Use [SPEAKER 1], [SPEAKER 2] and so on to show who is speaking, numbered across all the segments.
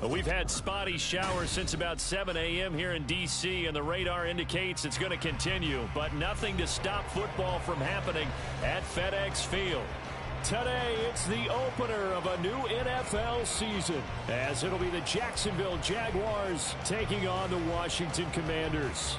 [SPEAKER 1] We've had spotty showers since about 7 a.m. here in D.C., and the radar indicates it's going to continue, but nothing to stop football from happening at FedEx Field. Today, it's the opener of a new NFL season, as it'll be the Jacksonville Jaguars taking on the Washington Commanders.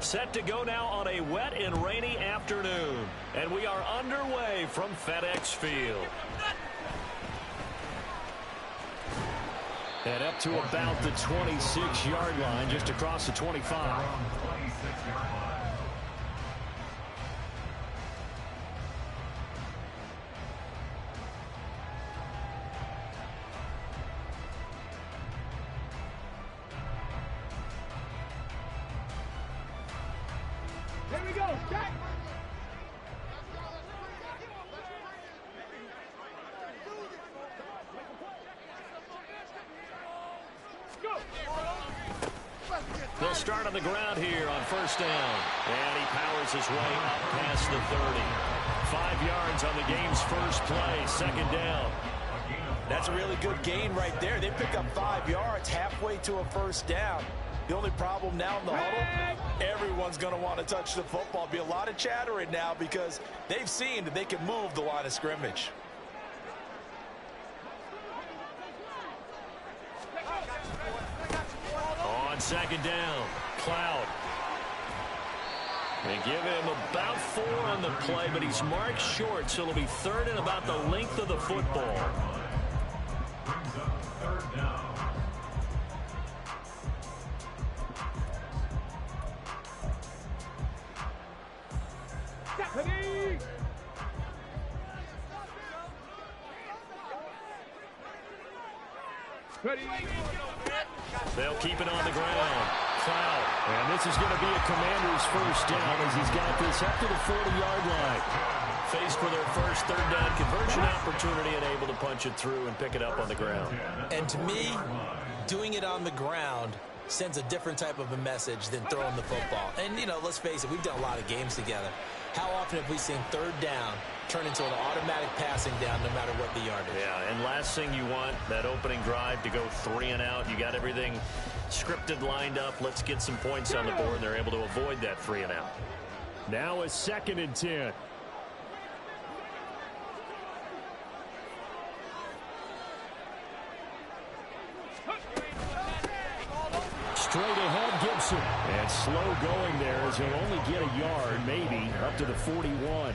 [SPEAKER 1] Set to go now on a wet and rainy afternoon. And we are underway from FedEx Field. And up to about the 26-yard line, just across the 25. They'll start on the ground here on first down. And he powers his way up past the 30. 5 yards on the game's first play, second down.
[SPEAKER 2] That's a really good gain right there. They pick up 5 yards halfway to a first down. The only problem now in the huddle, everyone's going to want to touch the football. Be a lot of chattering now because they've seen that they can move the line of scrimmage.
[SPEAKER 1] On second down, Cloud. They give him about 4 on the play, but he's marked short, so it'll be third and about the length of the football.
[SPEAKER 3] Third down.
[SPEAKER 1] They'll keep it on the ground. Cloud. And this is going to be a Commander's first down as he's got this up to the 40-yard line. Faced with their first third down conversion opportunity and able to punch it through and pick it up on the ground.
[SPEAKER 2] And to me, doing it on the ground sends a different type of a message than throwing the football. And, you know, let's face it, we've done a lot of games together. How often have we seen third down turn into an automatic passing down no matter what the yardage?
[SPEAKER 1] Yeah, and last thing you want, that opening drive to go 3 and out. You got everything scripted, lined up. Let's get some points on the board, and they're able to avoid that 3 and out.
[SPEAKER 3] Now a 2nd and 10.
[SPEAKER 1] Straight ahead, Gibson. And slow going there as he'll only get a yard, maybe, up to the 41.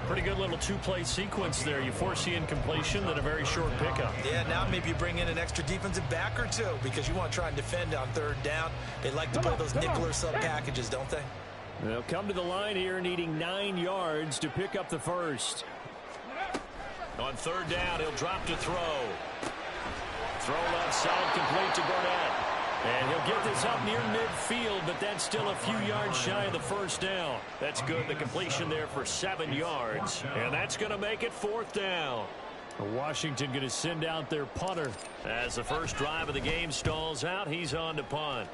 [SPEAKER 1] Pretty good little 2-play sequence there. You force the incompletion, then a very short pickup.
[SPEAKER 2] Yeah, now maybe you bring in an extra defensive back or two because you want to try and defend on third down. They like to play those nickel or sub packages, don't they?
[SPEAKER 1] They'll come to the line here needing 9 yards to pick up the first. On third down, he'll drop to throw. Throw left side, complete to Burnett. And he'll get this up near midfield, but that's still a few yards shy of the first down. That's good. The completion there for 7 yards. And that's going to make it 4th down. Washington going to send out their punter. As the first drive of the game stalls out, he's on to punt.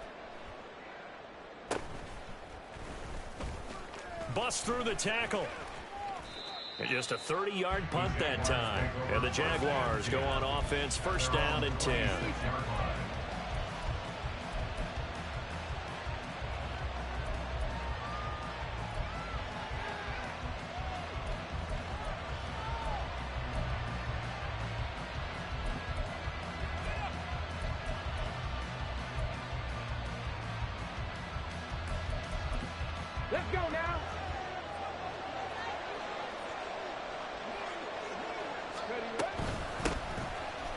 [SPEAKER 1] Bust through the tackle. And just a 30-yard punt that time. And the Jaguars go on offense, first down and 10.
[SPEAKER 3] Let's go now.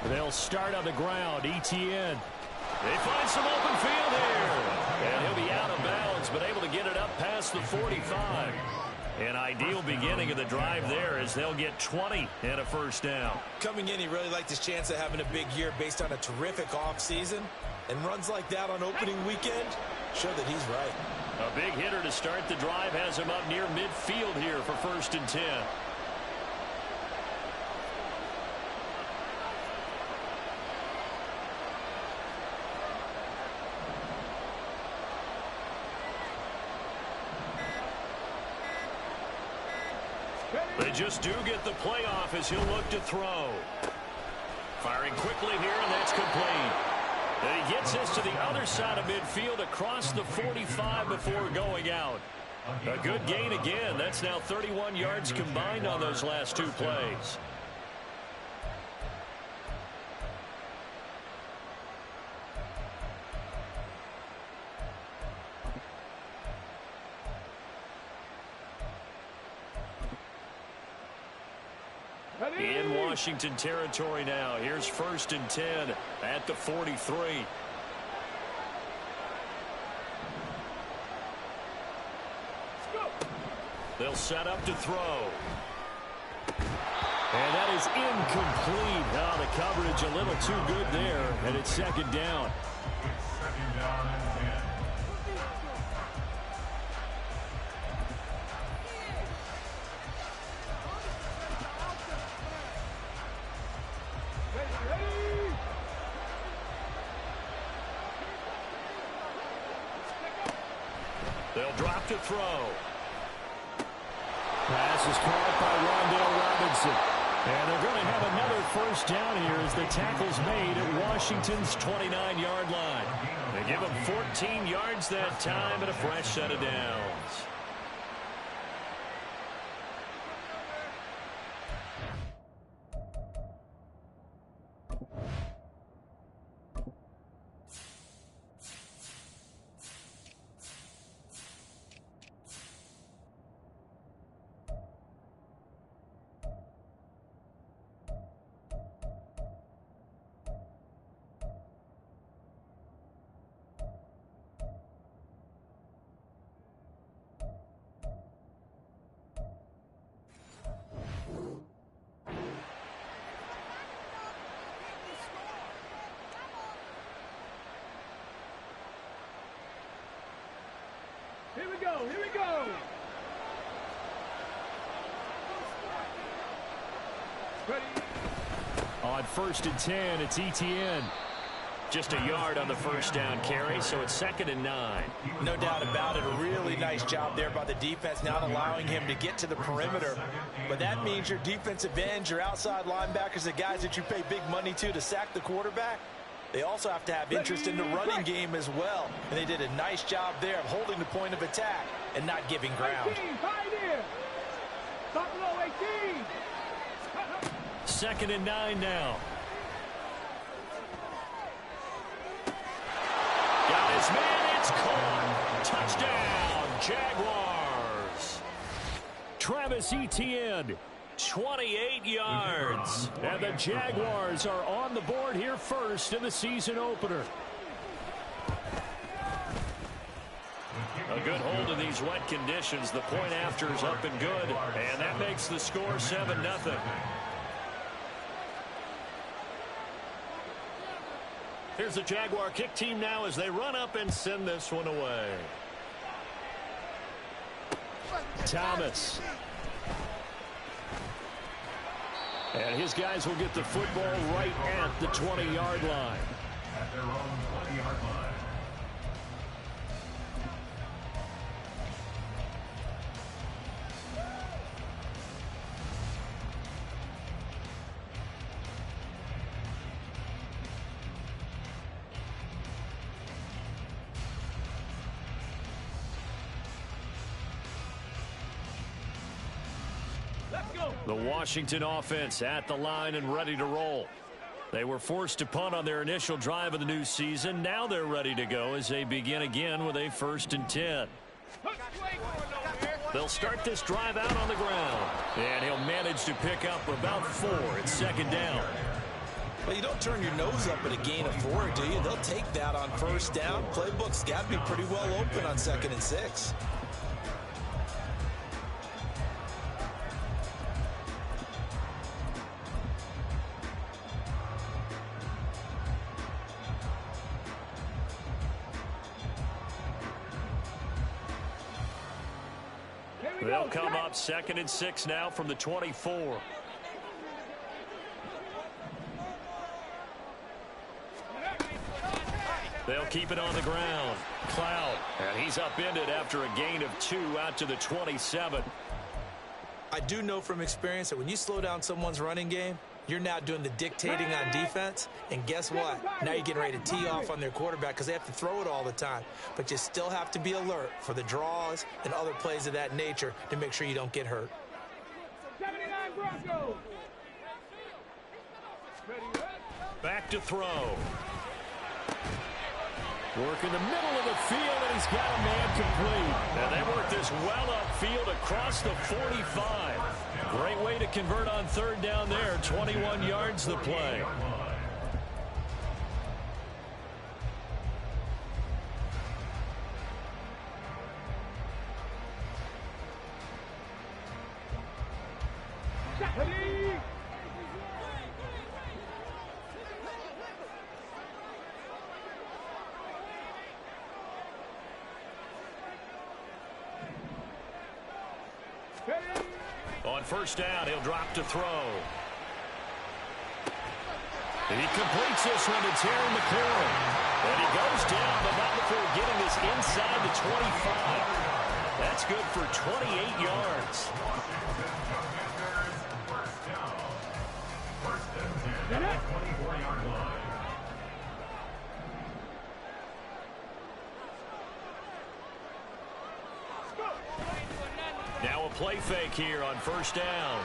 [SPEAKER 1] They'll start on the ground. ETN. They find some open field here. And he'll be out of bounds, but able to get it up past the 45. An ideal beginning of the drive there as they'll get 20 and a first down.
[SPEAKER 2] Coming in, he really liked his chance of having a big year based on a terrific offseason. And runs like that on opening weekend show that he's right.
[SPEAKER 1] A big hitter to start the drive has him up near midfield here for 1st and 10. They just do get the playoff as he'll look to throw. Firing quickly here, and that's complete. And he gets this to the other side of midfield across the 45 before going out. A good gain again. That's now 31 yards combined on those last two plays. In Washington territory now. Here's 1st and 10 at the 43. They'll set up to throw. And that is incomplete. Oh, the coverage a little too good there, and it's 2nd down. They'll drop to throw. Pass is caught by Rondale Robinson. And they're going to have another 1st down here as the tackle's made at Washington's 29-yard line. They give him 14 yards that time and a fresh set of downs.
[SPEAKER 3] Here we go, here we go. Ready.
[SPEAKER 1] On 1st and 10, it's Etienne. Just a yard on the 1st down carry, so it's 2nd and 9.
[SPEAKER 2] No doubt about it. A really nice job there by the defense, not allowing him to get to the perimeter. But that means your defensive ends, your outside linebackers, the guys that you pay big money to sack the quarterback, they also have to have interest in the running game as well. And they did a nice job there of holding the point of attack and not giving ground.
[SPEAKER 3] 18, pioneer. Stop below 18.
[SPEAKER 1] 2nd and 9 now. Got his man, it's caught. Touchdown, Jaguars. Travis Etienne, 28 yards. And the Jaguars are on the board here first in the season opener. A good hold in these wet conditions. The point after is up and good. And that makes the score 7-0. Here's the Jaguar kick team now as they run up and send this one away. Thomas. And his guys will get the football right at the 20-yard line.
[SPEAKER 3] At their own 20-yard line.
[SPEAKER 1] The Washington offense at the line and ready to roll. They were forced to punt on their initial drive of the new season. Now they're ready to go as they begin again with a 1st and 10. They'll start this drive out on the ground. And he'll manage to pick up about 4 at 2nd down.
[SPEAKER 2] Well, you don't turn your nose up at a gain of 4, do you? They'll take that on 1st down. Playbook's got to be pretty well open on 2nd and 6.
[SPEAKER 1] They'll come up 2nd and 6 now from the 24. They'll keep it on the ground. Cloud. And he's upended after a gain of 2 out to the 27.
[SPEAKER 2] I do know from experience that when you slow down someone's running game, you're now doing the dictating on defense, and guess what? Now you're getting ready to tee off on their quarterback because they have to throw it all the time. But you still have to be alert for the draws and other plays of that nature to make sure you don't get hurt.
[SPEAKER 3] 79 Broncos.
[SPEAKER 1] Back to throw. Work in the middle of the field, and he's got a man complete. And they work this well upfield across the 45. Great way to convert on third down there. 21 yards the play. On first down, he'll drop to throw. And he completes this one to Terry McLaurin. And he goes down, but not before getting this inside the 25. That's good for 28 yards. Now a play fake here on first down.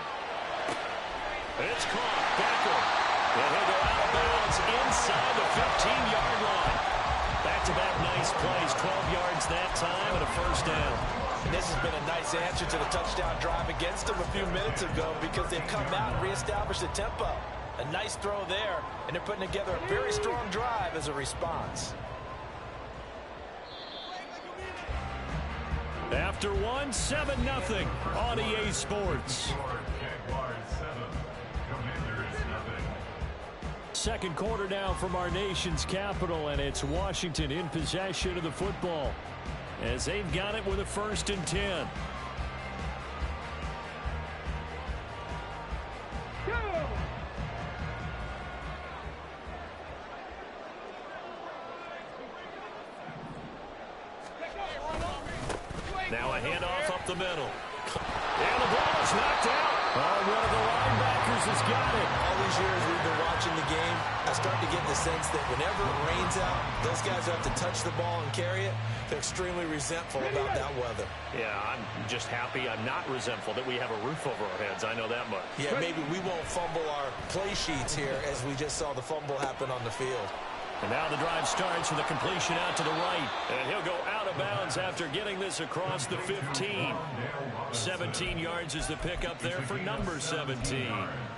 [SPEAKER 1] It's caught. Becker. And he'll go out of bounds inside the 15-yard line. Back-to-back nice plays. 12 yards that time and a first down.
[SPEAKER 2] And this has been a nice answer to the touchdown drive against them a few minutes ago because they've come out and reestablished the tempo. A nice throw there, and they're putting together a very strong drive as a response.
[SPEAKER 1] After one, 7-0 on EA Sports. Second quarter now from our nation's capital, and it's Washington in possession of the football as they've got it with a 1st and 10. Now a handoff up the middle. And the ball is knocked out. Oh, one of the linebackers has got it.
[SPEAKER 2] All these years we've been watching the game, I start to get the sense that whenever it rains out, those guys who have to touch the ball and carry it, they're extremely resentful about that weather.
[SPEAKER 1] Yeah, I'm just happy I'm not resentful that we have a roof over our heads. I know that much.
[SPEAKER 2] Yeah, maybe we won't fumble our play sheets here as we just saw the fumble happen on the field.
[SPEAKER 1] And now the drive starts with a completion out to the right. And he'll go out of bounds after getting this across the 15. 17 yards is the pickup there for number 17.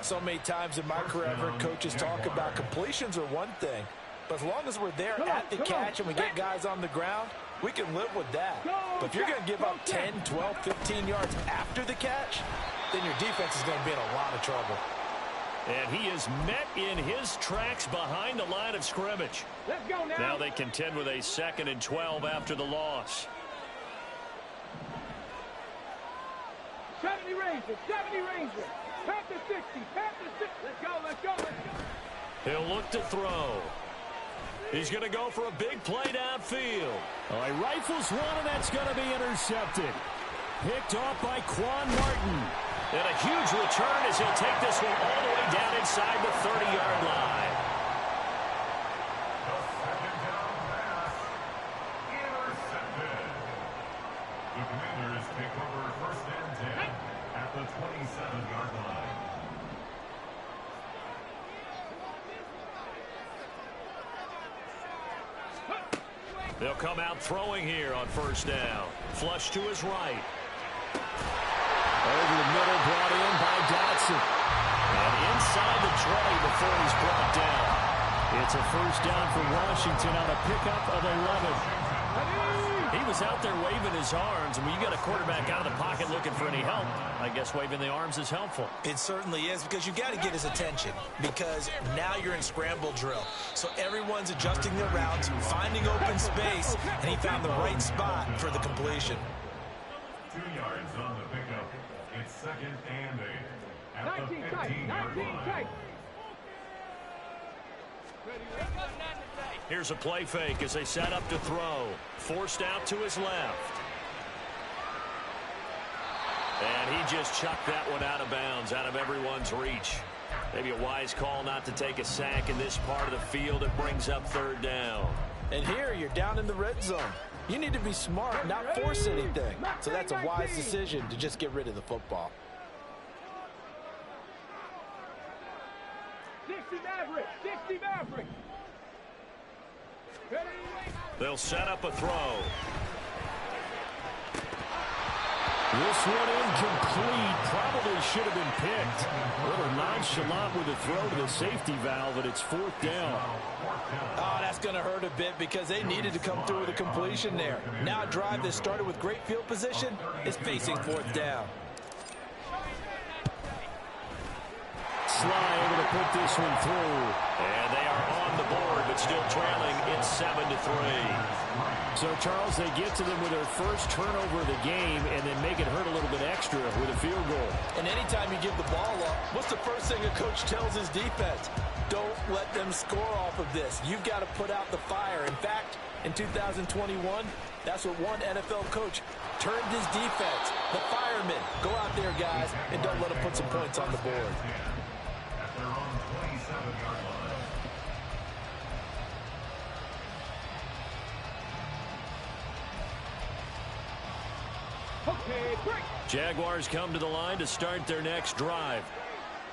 [SPEAKER 2] So many times in my career, I've heard coaches talk about completions are one thing. But as long as we're there at the catch and we get guys on the ground, we can live with that. But if you're going to give up 10, 12, 15 yards after the catch, then your defense is going to be in a lot of trouble.
[SPEAKER 1] And he is met in his tracks behind the line of scrimmage.
[SPEAKER 3] Let's go now.
[SPEAKER 1] Now they contend with a 2nd and 12 after the loss.
[SPEAKER 3] 70 Rangers, 70 Rangers. Panther 60, Panther 60. Let's go, let's go, let's go.
[SPEAKER 1] He'll look to throw. He's going to go for a big play downfield. Oh, he rifles one, and that's going to be intercepted. Picked off by Quan Martin. And a huge return as he'll take this one all the way down inside the 30-yard line.
[SPEAKER 4] The 2nd down pass, intercepted. The Commanders take over 1st and 10 at the 27-yard line.
[SPEAKER 1] They'll come out throwing here on 1st down. Flush to his right. Over the middle, brought in by Dotson. And inside the 20 before he's brought down. It's a 1st down for Washington on a pickup of 11. He was out there waving his arms, and when you got a quarterback out of the pocket looking for any help, I guess waving the arms is helpful.
[SPEAKER 2] It certainly is, because you got to get his attention, because now you're in scramble drill. So everyone's adjusting their routes, finding open space, and he found the right spot for the completion.
[SPEAKER 4] 2 yards on the pickup. It's 2nd and 8 at the 15-yard line.
[SPEAKER 1] Here's a play fake as they set up to throw. Forced out to his left. And he just chucked that one out of bounds, out of everyone's reach. Maybe a wise call not to take a sack in this part of the field. It brings up third down.
[SPEAKER 2] And here you're down in the red zone. You need to be smart, not force anything. So that's a wise decision to just get rid of the football.
[SPEAKER 3] 60 Maverick, 60 Maverick.
[SPEAKER 1] They'll set up a throw.
[SPEAKER 5] This one incomplete. Probably should have been picked. A little nonchalant with a throw to the safety valve, and it's fourth down.
[SPEAKER 2] Oh, that's going to hurt a bit because they needed to come through with a completion there. Now a drive that started with great field position is facing fourth down.
[SPEAKER 5] Sly able to put this one through.
[SPEAKER 1] And they are on the board, but still trailing. It's 7-3.
[SPEAKER 5] So, Charles, they get to them with their first turnover of the game and then make it hurt a little bit extra with a field goal.
[SPEAKER 2] And anytime you give the ball up, what's the first thing a coach tells his defense? Don't let them score off of this. You've got to put out the fire. In fact, in 2021, that's what one NFL coach termed his defense. The firemen. Go out there, guys, and don't let them put some points on the board.
[SPEAKER 4] At their own 27-yard line.
[SPEAKER 3] Okay, break.
[SPEAKER 1] Jaguars come to the line to start their next drive.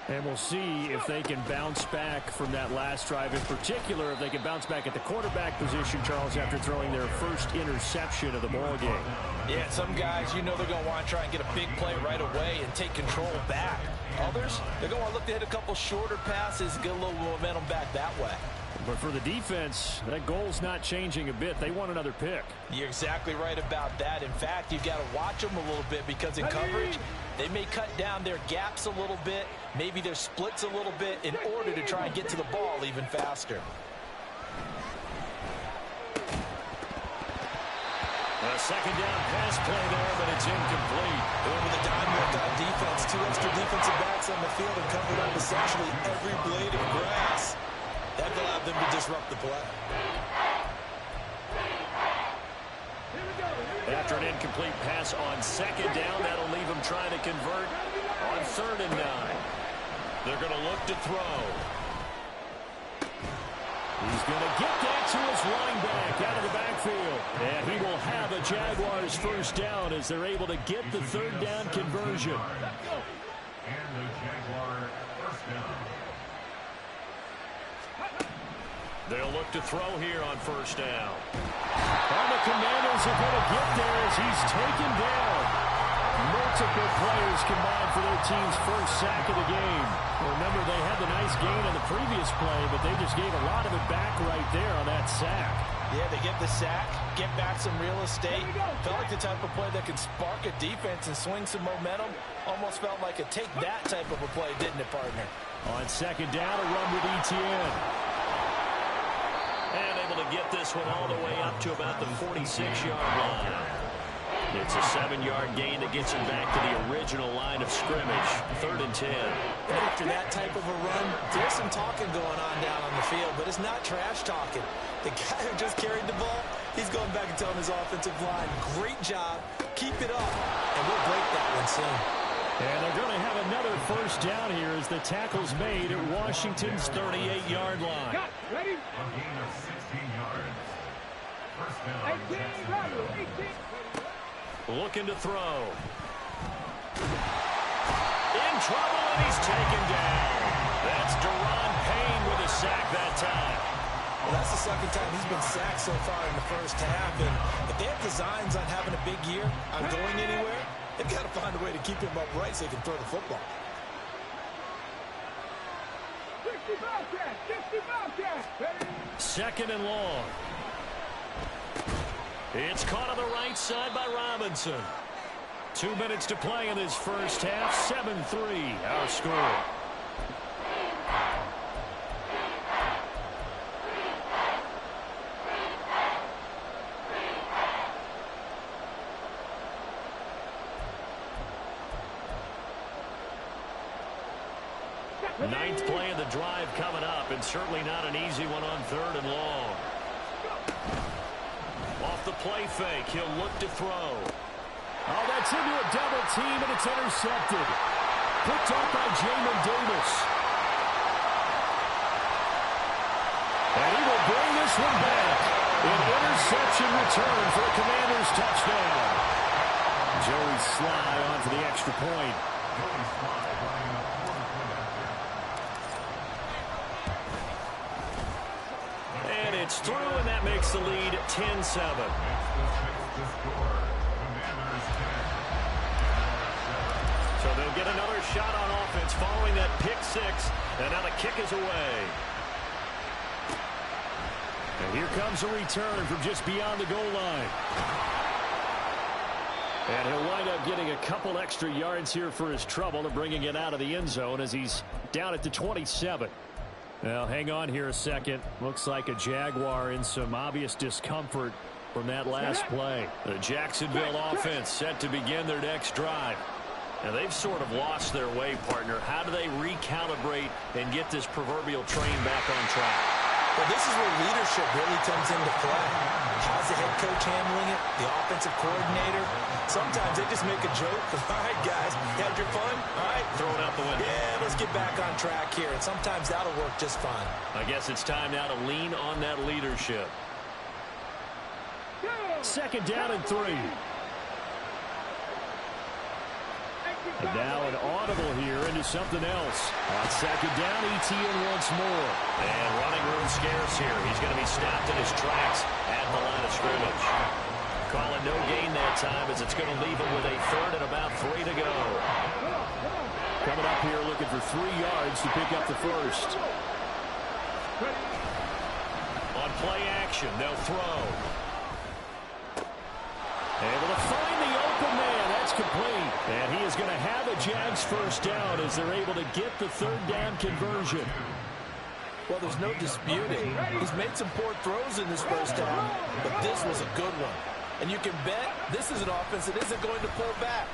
[SPEAKER 5] And we'll see if they can bounce back from that last drive. In particular, if they can bounce back at the quarterback position, Charles, after throwing their first interception of the ball game.
[SPEAKER 2] Yeah, some guys, you know they're going to want to try and get a big play right away and take control back. Others, they're going to look to hit a couple shorter passes, get a little momentum back that way.
[SPEAKER 5] But for the defense, that goal's not changing a bit. They want another pick.
[SPEAKER 2] You're exactly right about that. In fact, you've got to watch them a little bit because in coverage, they may cut down their gaps a little bit, maybe their splits a little bit in order to try and get to the ball even faster.
[SPEAKER 1] A second down pass play there, but it's incomplete.
[SPEAKER 2] Going with a dime left on defense, two extra defensive backs on the field and covered up essentially every blade of grass. That allowed them to disrupt the play.
[SPEAKER 1] After an incomplete pass on second down, that'll leave them trying to convert on 3rd and 9. They're going to look to throw.
[SPEAKER 5] He's going to get that to his running back out of the backfield. And he will have a Jaguars first down as they're able to get the 3rd down conversion.
[SPEAKER 4] And the Jaguar first down.
[SPEAKER 1] They'll look to throw here on 1st down.
[SPEAKER 5] And the Commanders are going to get there as he's taken down. Multiple players combined for their team's first sack of the game. Remember, they had the nice gain on the previous play, but they just gave a lot of it back right there on that sack.
[SPEAKER 2] Yeah, they get the sack, get back some real estate. Felt like the type of play that could spark a defense and swing some momentum. Almost felt like a take that type of a play, didn't it, partner?
[SPEAKER 5] On 2nd down, a run with ETN.
[SPEAKER 1] And able to get this one all the way up to about the 46-yard line. It's a 7-yard gain that gets him back to the original line of scrimmage. 3rd and 10.
[SPEAKER 2] And after that type of a run, there's some talking going on down on the field, but it's not trash talking. The guy who just carried the ball, he's going back and telling his offensive line, great job, keep it up, and we'll break that one soon.
[SPEAKER 5] And they're going to have another first down here as the tackle's made at Washington's 38-yard line.
[SPEAKER 3] Got it. Ready?
[SPEAKER 4] A gain of 16 yards. First down.
[SPEAKER 3] 18, Roger, 18.
[SPEAKER 1] Looking to throw. In trouble, and he's taken down. That's Deron Payne with a sack that time.
[SPEAKER 2] Well, that's the second time he's been sacked so far in the first half. And if they have designs on having a big year, on going anywhere, they've got to find a way to keep him upright so he can throw the football.
[SPEAKER 3] 60 Bobcat, 60 Bobcat. Ready?
[SPEAKER 1] 2nd and long. It's caught on the right side by Robinson. 2 minutes to play in this first half. 7-3, our score. Ninth play of the drive coming up, and certainly not an easy one on 3rd and long. Off the play fake, he'll look to throw.
[SPEAKER 5] Oh, that's into a double team, and it's intercepted. Picked up by Jamin Davis. And he will bring this one back. An interception return for a Commanders touchdown. Joey Sly on for the extra point.
[SPEAKER 1] And it's through, and that makes the lead 10-7. So they'll get another shot on offense following that pick six, and now the kick is away.
[SPEAKER 5] And here comes a return from just beyond the goal line. And he'll wind up getting a couple extra yards here for his trouble and bringing it out of the end zone as he's down at the 27. Now, hang on here a second. Looks like a Jaguar in some obvious discomfort from that last play.
[SPEAKER 1] The Jacksonville offense set to begin their next drive. Now, they've sort of lost their way, partner. How do they recalibrate and get this proverbial train back on track?
[SPEAKER 2] Well, this is where leadership really comes into play. How's the head coach handling it? The offensive coordinator? Sometimes they just make a joke. All right, guys, you had your fun? All right.
[SPEAKER 1] Throw it out the window.
[SPEAKER 2] Yeah, let's get back on track here. And sometimes that'll work just fine.
[SPEAKER 1] I guess it's time now to lean on that leadership.
[SPEAKER 5] Second down and 3. And now an audible here into something else. On second down, ETN once more.
[SPEAKER 1] And running room scarce here. He's going to be stopped in his tracks at the line of scrimmage. Calling no gain that time as it's going to leave him with a third and about 3 to go.
[SPEAKER 5] Coming up here looking for 3 yards to pick up the first.
[SPEAKER 1] On play action, they'll throw.
[SPEAKER 5] Able to find the open man. That's complete. And he is going to have a Jags first down as they're able to get the third down conversion.
[SPEAKER 2] Well, there's no disputing. He's made some poor throws in this first half, but this was a good one. And you can bet this is an offense that isn't going to pull back.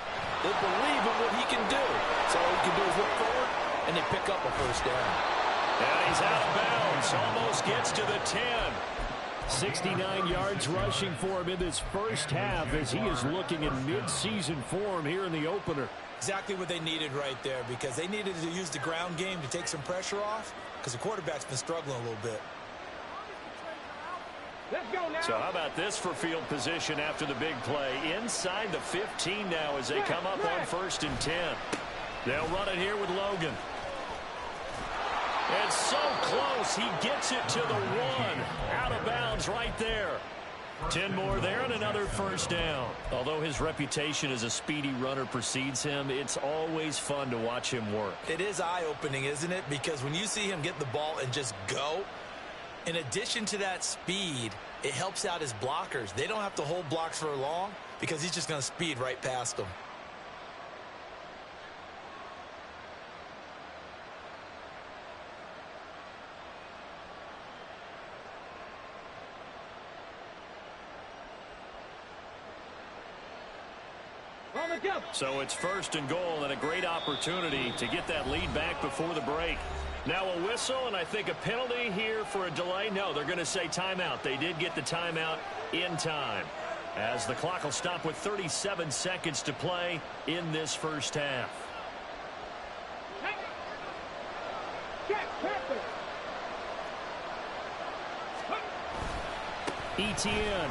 [SPEAKER 2] They believe in what he can do. So all he can do is look forward, and they pick up a first down.
[SPEAKER 1] And he's out of bounds. Almost gets to the 10.
[SPEAKER 5] 69 yards rushing for him in this first half as he is looking in mid-season form here in the opener.
[SPEAKER 2] Exactly what they needed right there, because they needed to use the ground game to take some pressure off, because the quarterback's been struggling a little bit.
[SPEAKER 3] Let's go now.
[SPEAKER 1] So how about this for field position after the big play? Inside the 15 now as they come up on 1st and 10. They'll run it here with Logan. It's so close. He gets it to the 1. Out of bounds right there. 10 more there and another first down. Although his reputation as a speedy runner precedes him, it's always fun to watch him work.
[SPEAKER 2] It is eye-opening, isn't it? Because when you see him get the ball and just go, in addition to that speed, it helps out his blockers. They don't have to hold blocks for long because he's just going to speed right past them.
[SPEAKER 1] So it's 1st and goal and a great opportunity to get that lead back before the break. Now a whistle and I think a penalty here for a delay. No, they're going to say timeout. They did get the timeout in time as the clock will stop with 37 seconds to play in this first half.
[SPEAKER 5] ETN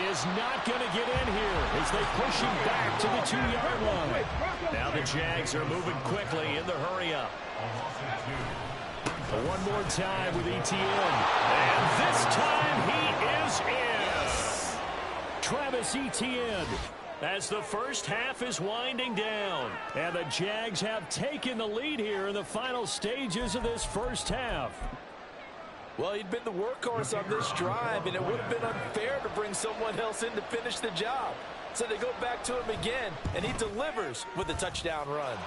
[SPEAKER 5] is not going to get in here as they push him back to the 2-yard line.
[SPEAKER 1] Now the Jags are moving quickly in the hurry-up.
[SPEAKER 5] One more time with ETN.
[SPEAKER 1] And this time he is in.
[SPEAKER 5] Travis Etienne.
[SPEAKER 1] As the first half is winding down.
[SPEAKER 5] And the Jags have taken the lead here in the final stages of this first half.
[SPEAKER 2] Well, he'd been the workhorse on this drive, and it would have been unfair to bring someone else in to finish the job. So they go back to him again, and he delivers with a touchdown run.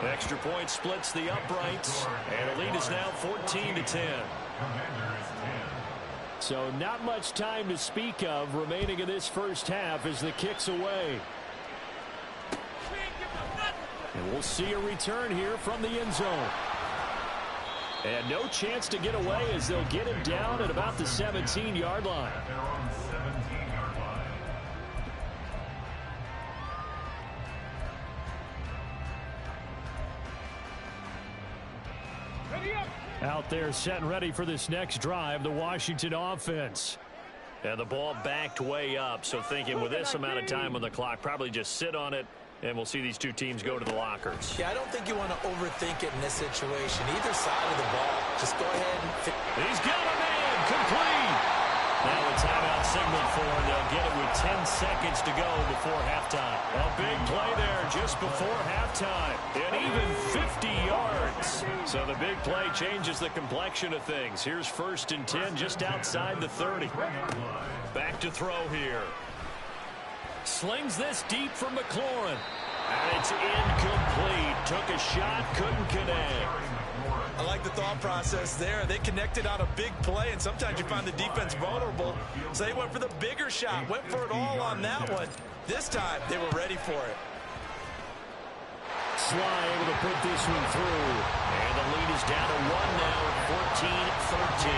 [SPEAKER 1] Extra point splits the uprights, and the lead is now 14-10.
[SPEAKER 5] So not much time to speak of remaining in this first half as the kick's away. And we'll see a return here from the end zone. And no chance to get away as they'll get him down at about the 17-yard line. Out there set and ready for this next drive, the Washington offense.
[SPEAKER 1] And the ball backed way up, so thinking with this amount of time on the clock, probably just sit on it, and we'll see these two teams go to the lockers.
[SPEAKER 2] Yeah, I don't think you want to overthink it in this situation. Either side of the ball, just go ahead and...
[SPEAKER 1] He's got a man, complete. Now a timeout signal for him. They'll get it with 10 seconds to go before halftime. A big play there just before halftime. And even 50 yards. So the big play changes the complexion of things. Here's 1st and 10 just outside the 30. Back to throw here. Slings this deep for McLaurin. And it's incomplete. Took a shot, couldn't connect.
[SPEAKER 2] I like the thought process there. They connected on a big play, and sometimes you find the defense vulnerable. So they went for the bigger shot, went for it all on that one. This time, they were ready for it.
[SPEAKER 5] Sly able to put this one through.
[SPEAKER 1] And the lead is down to 1 now, 14-13.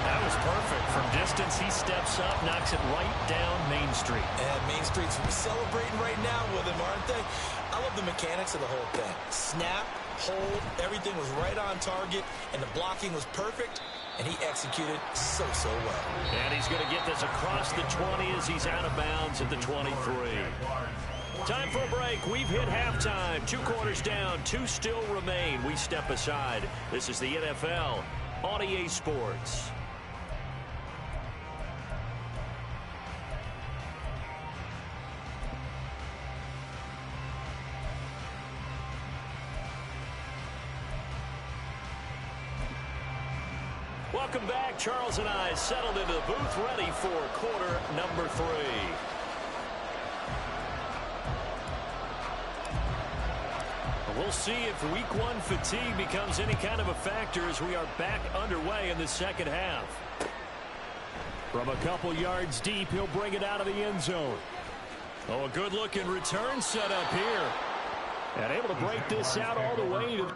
[SPEAKER 1] That was perfect. From distance, he steps up, knocks it right down Main Street.
[SPEAKER 2] And Main Street's celebrating right now with him, aren't they? I love the mechanics of the whole thing. Snap, hold, everything was right on target, and the blocking was perfect, and he executed so well.
[SPEAKER 1] And he's going to get this across the 20 as he's out of bounds at the 23. Time for a break. We've hit halftime. 2 quarters down, 2 still remain. We step aside. This is the NFL on EA Sports. Welcome back. Charles and I settled into the booth ready for quarter number 3. We'll see if week 1 fatigue becomes any kind of a factor as we are back underway in the second half.
[SPEAKER 5] From a couple yards deep, he'll bring it out of the end zone.
[SPEAKER 1] Oh, a good-looking return set up here.
[SPEAKER 5] And able to break this out all the way to...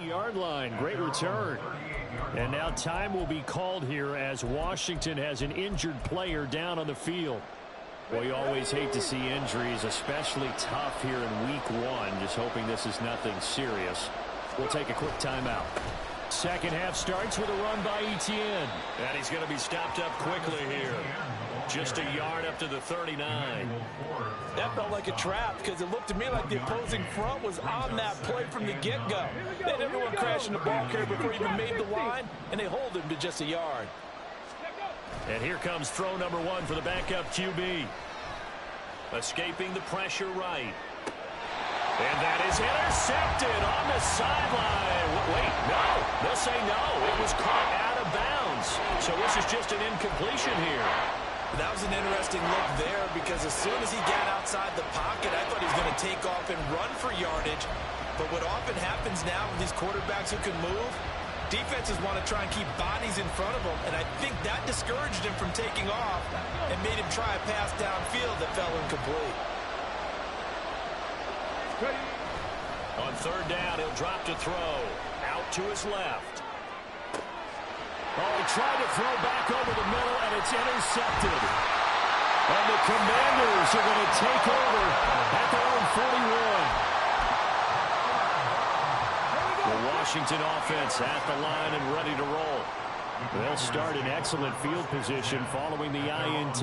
[SPEAKER 5] yard line. Great return. And now time will be called here as Washington has an injured player down on the field. Well, you always hate to see injuries, especially tough here in week 1. Just hoping this is nothing serious. We'll take a quick timeout. Second half starts with a run by Etienne.
[SPEAKER 1] And he's going to be stopped up quickly here. Just a yard up to the 39.
[SPEAKER 2] That felt like a trap because it looked to me like the opposing front was on that play from the get-go. They had everyone crashing the ball carrier before he even made the line, and they hold him to just a yard.
[SPEAKER 1] And here comes throw number 1 for the backup QB. Escaping the pressure right. And that is intercepted on the sideline. Wait, no. They'll say no. It was caught out of bounds. So this is just an incompletion here.
[SPEAKER 2] That was an interesting look there because as soon as he got outside the pocket, I thought he was going to take off and run for yardage. But what often happens now with these quarterbacks who can move, defenses want to try and keep bodies in front of them, and I think that discouraged him from taking off and made him try a pass downfield that fell incomplete.
[SPEAKER 1] On third down, he'll drop to throw. Out to his left.
[SPEAKER 5] Oh, he tried to throw back over the middle, and it's intercepted. And the Commanders are going to take over at their own 41. The Washington offense at the line and ready to roll. They'll start in excellent field position following the INT.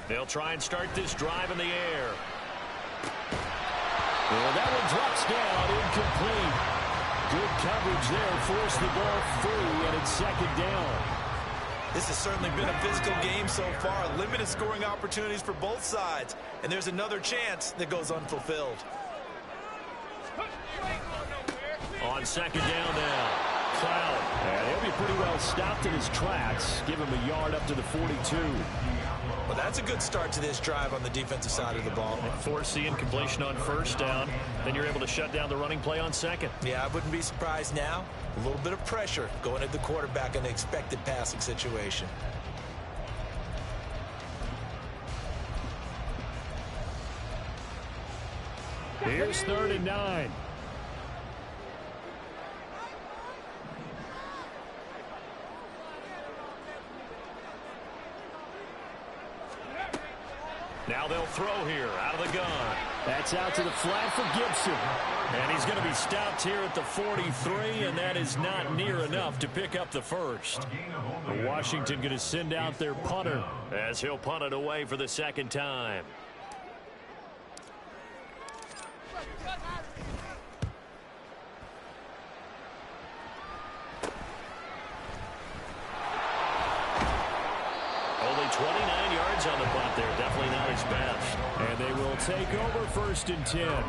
[SPEAKER 1] They'll try and start this drive in the air.
[SPEAKER 5] Well, that one drops down, incomplete. Good coverage there, forced the ball free, and it's second down.
[SPEAKER 2] This has certainly been a physical game so far. Limited scoring opportunities for both sides. And there's another chance that goes unfulfilled.
[SPEAKER 1] On second down now. Cloud.
[SPEAKER 5] And he'll be pretty well stopped in his tracks. Give him a yard up to the 42.
[SPEAKER 2] Well, that's a good start to this drive on the defensive side of the ball.
[SPEAKER 1] Force the incompletion on first down. Then you're able to shut down the running play on second.
[SPEAKER 2] Yeah, I wouldn't be surprised now. A little bit of pressure going at the quarterback in the expected passing situation.
[SPEAKER 5] Here's 3rd and 9.
[SPEAKER 1] Now they'll throw here out of the gun.
[SPEAKER 5] That's out to the flat for Gibson.
[SPEAKER 1] And he's going to be stopped here at the 43, and that is not near enough to pick up the first. Washington going to send out their punter as he'll punt it away for the second time. Only 29 yards on the punt there. Definitely not his best.
[SPEAKER 5] And they will take over 1st and 10.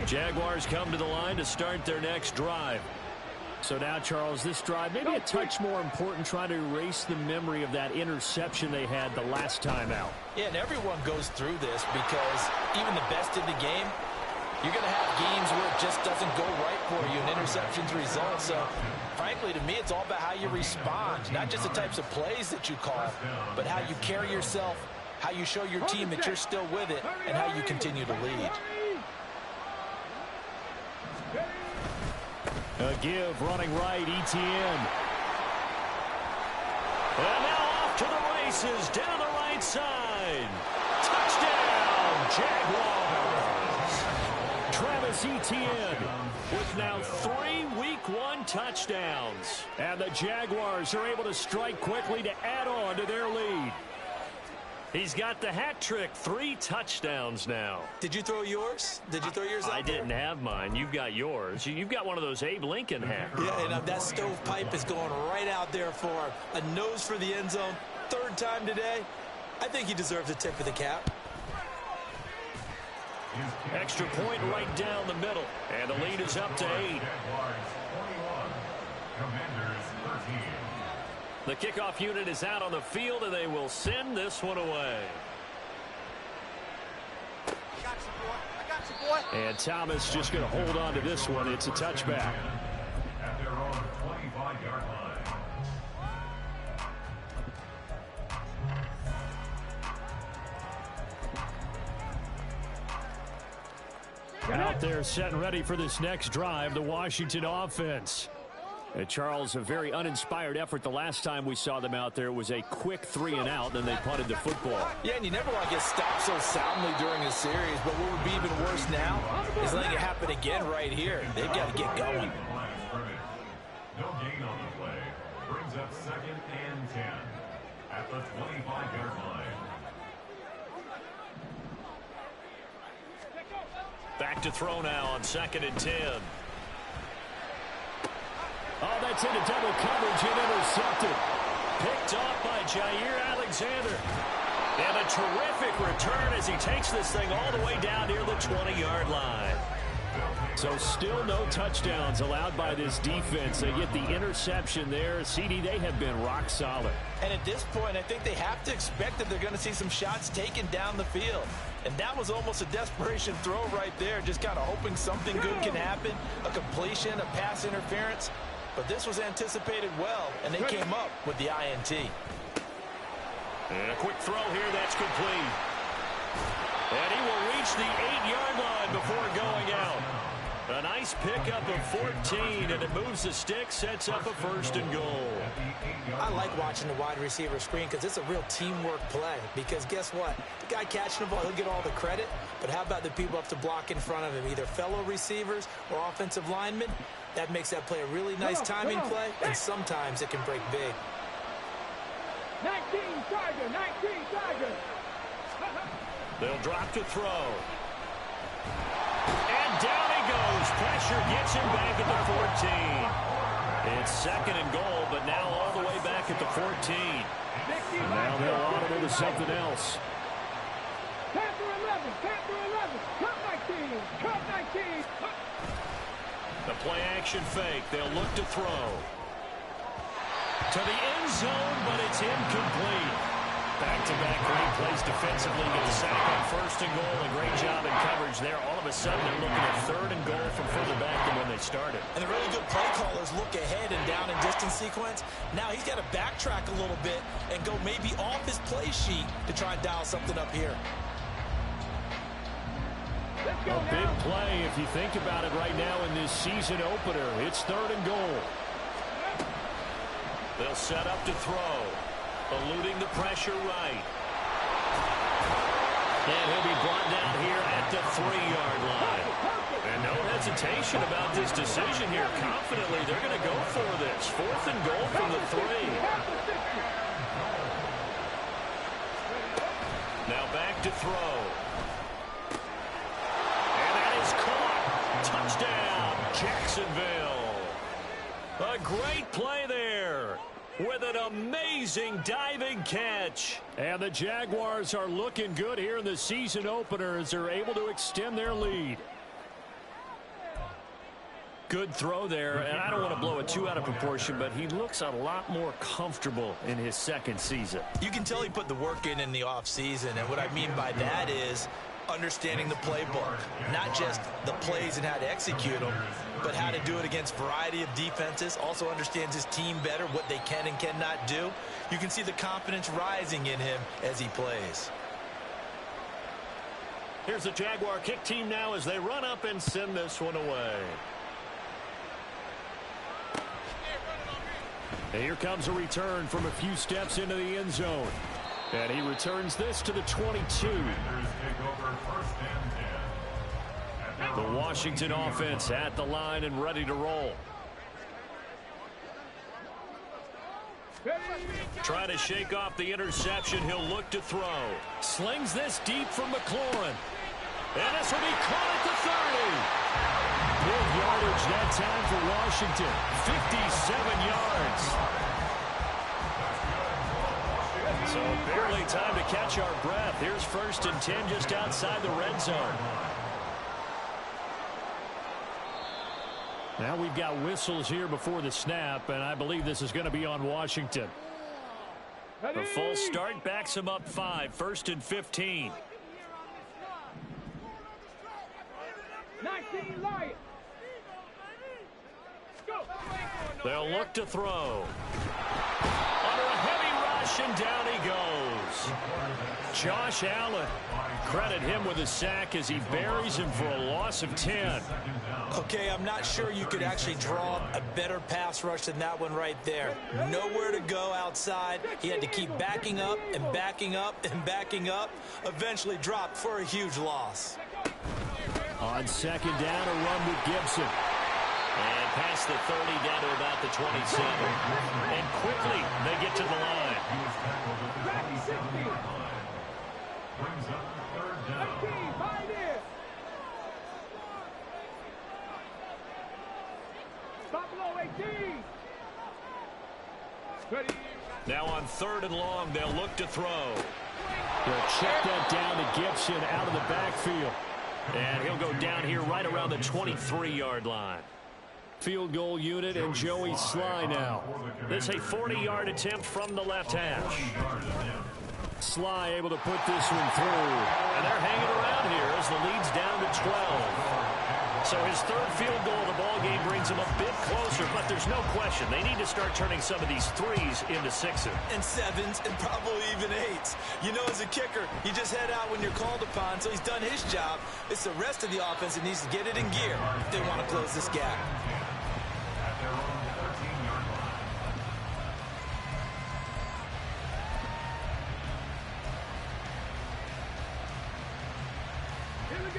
[SPEAKER 1] Jaguars come to the line to start their next drive.
[SPEAKER 5] So now, Charles, this drive maybe a touch more important, trying to erase the memory of that interception they had the last time out.
[SPEAKER 2] Yeah, and everyone goes through this because even the best in the game, you're going to have games where it just doesn't go right for you and interceptions result. So, frankly, to me, it's all about how you respond, not just the types of plays that you call, but how you carry yourself, how you show your team that you're still with it, and how you continue to lead.
[SPEAKER 5] A give running right, ETN.
[SPEAKER 1] And now off to the races down the right side. Touchdown, Jaguars.
[SPEAKER 5] Travis Etienne
[SPEAKER 1] With now 3 Week 1 touchdowns.
[SPEAKER 5] And the Jaguars are able to strike quickly to add on to their lead.
[SPEAKER 1] He's got the hat trick, 3 touchdowns now.
[SPEAKER 2] Did you throw yours? Did you throw yours out
[SPEAKER 1] I didn't have mine. You've got yours. You've got one of those Abe Lincoln hats.
[SPEAKER 2] Yeah, and that stovepipe is going right out there for him. A nose for the end zone. 3rd time today. I think he deserves a tip of the cap.
[SPEAKER 1] Extra point right down the middle. And the lead is up to 8. The kickoff unit is out on the field, and they will send this one away.
[SPEAKER 6] I got you, boy.
[SPEAKER 5] And Thomas just going to hold on to this one. It's a touchback.
[SPEAKER 4] At their own 25-yard line.
[SPEAKER 5] Out there set and ready for this next drive, the Washington offense. Charles, a very uninspired effort. The last time we saw them out there was a quick 3 and out, then they punted the football.
[SPEAKER 2] Yeah, and you never want to get stopped so soundly during a series, but what would be even worse now is letting it happen again right here. They've got to get going.
[SPEAKER 4] No gain on the play. Brings up 2nd and 10 at the 25-yard line.
[SPEAKER 1] Back to throw now on 2nd and 10.
[SPEAKER 5] Oh, that's into double coverage and intercepted.
[SPEAKER 1] Picked off by Jair Alexander. And a terrific return as he takes this thing all the way down near the 20-yard line.
[SPEAKER 5] So still no touchdowns allowed by this defense. They get the interception there. CD, they have been rock solid.
[SPEAKER 2] And at this point, I think they have to expect that they're going to see some shots taken down the field. And that was almost a desperation throw right there, just kind of hoping something good can happen, a completion, a pass interference. But this was anticipated well, and they came up with the INT.
[SPEAKER 1] And a quick throw here, that's complete. And he will reach the 8-yard line before going out. A nice pickup of 14, and it moves the stick, sets up a 1st and goal.
[SPEAKER 7] I like watching the wide receiver screen because it's a real teamwork play. Because guess what? The guy catching the ball, he'll get all the credit. But how about the people up to block in front of him, either fellow receivers or offensive linemen? That makes that play a really nice timing play, and sometimes it can break big.
[SPEAKER 3] 19 Tiger, 19 Tiger.
[SPEAKER 1] They'll drop to throw. And down he goes. Pressure gets him back at the 14. It's 2nd and goal, but now all the way back at the 14.
[SPEAKER 5] Now they'll audible to something else.
[SPEAKER 3] Panther 11, Panther 11, cut 19, cut 19.
[SPEAKER 1] The play action fake. They'll look to throw. To the end zone, but it's incomplete. Back-to-back great plays defensively. Get a sack on first and goal. A great job in coverage there. All of a sudden, they're looking at third and goal from further back than when they started.
[SPEAKER 7] And the really good play callers look ahead and down and distance sequence. Now he's got to backtrack a little bit and go maybe off his play sheet to try and dial something up here.
[SPEAKER 5] A big play if you think about it right now in this season opener. It's third and goal.
[SPEAKER 1] They'll set up to throw. Eluding the pressure right. And he'll be brought down here at the 3-yard line. And no hesitation about this decision here. Confidently, they're going to go for this. 4th and goal from the 3. Now back to throw. And that is caught. Touchdown, Jacksonville. A great play there, with an amazing diving catch.
[SPEAKER 5] And the Jaguars are looking good here in the season opener as they're able to extend their lead.
[SPEAKER 1] Good throw there, and I don't want to blow it too out of proportion, but he looks a lot more comfortable in his second season.
[SPEAKER 7] You can tell he put the work in the offseason, and what I mean by that is understanding the playbook, not just the plays and how to execute them, but how to do it against a variety of defenses. Also understands his team better, what they can and cannot do. You can see the confidence rising in him as he plays.
[SPEAKER 1] Here's the Jaguar kick team now as they run up and send this one away.
[SPEAKER 5] And here comes a return from a few steps into the end zone. And he returns this to the 22.
[SPEAKER 1] The Washington offense at the line and ready to roll. Trying to shake off the interception. He'll look to throw. Slings this deep from McLaurin. And this will be caught at the 30.
[SPEAKER 5] Big yardage that time for Washington.
[SPEAKER 1] 57 yards. So barely time to catch our breath. Here's 1st and 10 just outside the red zone.
[SPEAKER 5] Now we've got whistles here before the snap, and I believe this is going to be on Washington.
[SPEAKER 1] The false start backs him up 5. 1st and 15.
[SPEAKER 3] 19 Lions. Go.
[SPEAKER 1] They'll look to throw. Under a heavy rush, and down he goes. Josh Allen. Credit him with a sack as he buries him for a loss of 10.
[SPEAKER 7] Okay, I'm not sure you could actually draw a better pass rush than that one right there. Nowhere to go outside. He had to keep backing up and backing up and backing up. Eventually dropped for a huge loss.
[SPEAKER 5] On 2nd down, a run with Gibson.
[SPEAKER 1] And past the 30 down to about the 27. And quickly they get to the line.
[SPEAKER 4] Brings up 3rd down.
[SPEAKER 3] Right in. Stop below 18. Ready.
[SPEAKER 1] Now on 3rd and long, they'll look to throw.
[SPEAKER 5] They'll check that down to Gibson out of the backfield.
[SPEAKER 1] And he'll go down here right around the 23-yard line.
[SPEAKER 5] Field goal unit and Joey Sly now.
[SPEAKER 1] This a 40-yard attempt from the left hash.
[SPEAKER 5] Sly able to put this one through.
[SPEAKER 1] And they're hanging around here as the lead's down to 12. So his 3rd field goal of the ball game brings him a bit closer, but there's no question they need to start turning some of these 3s into 6s.
[SPEAKER 7] And 7s and probably even 8s. You know, as a kicker, you just head out when you're called upon, so he's done his job. It's the rest of the offense that needs to get it in gear if they want to close this gap.
[SPEAKER 4] At their own 13-yard line.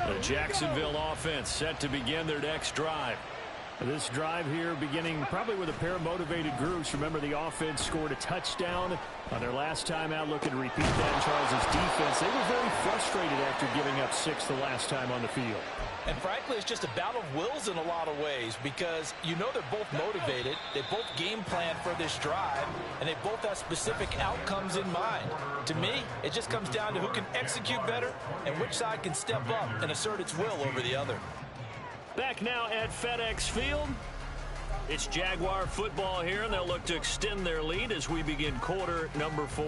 [SPEAKER 1] The Jacksonville offense set to begin their next drive.
[SPEAKER 5] This drive here beginning probably with a pair of motivated groups. Remember, the offense scored a touchdown on their last time out, looking to repeat that in Charles' defense. They were very frustrated after giving up 6 the last time on the field.
[SPEAKER 7] And frankly, it's just a battle of wills in a lot of ways because you know they're both motivated. They both game plan for this drive, and they both have specific outcomes in mind. To me, it just comes down to who can execute better and which side can step up and assert its will over the other.
[SPEAKER 1] Back now at FedEx Field. It's Jaguar football here, and they'll look to extend their lead as we begin quarter number 4.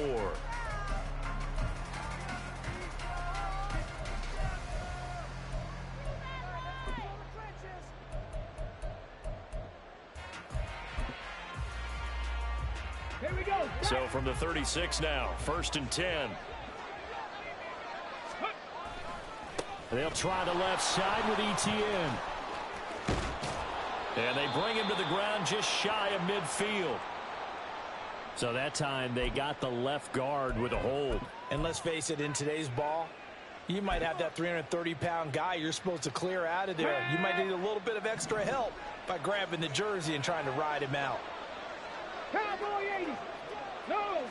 [SPEAKER 3] Here we go.
[SPEAKER 1] So from the 36 now, 1st and 10. They'll try the left side with ETN. And they bring him to the ground just shy of midfield. So that time they got the left guard with a hold.
[SPEAKER 2] And let's face it, in today's ball, you might have that 330-pound guy you're supposed to clear out of there. You might need a little bit of extra help by grabbing the jersey and trying to ride him out.
[SPEAKER 3] Cowboy 80. No.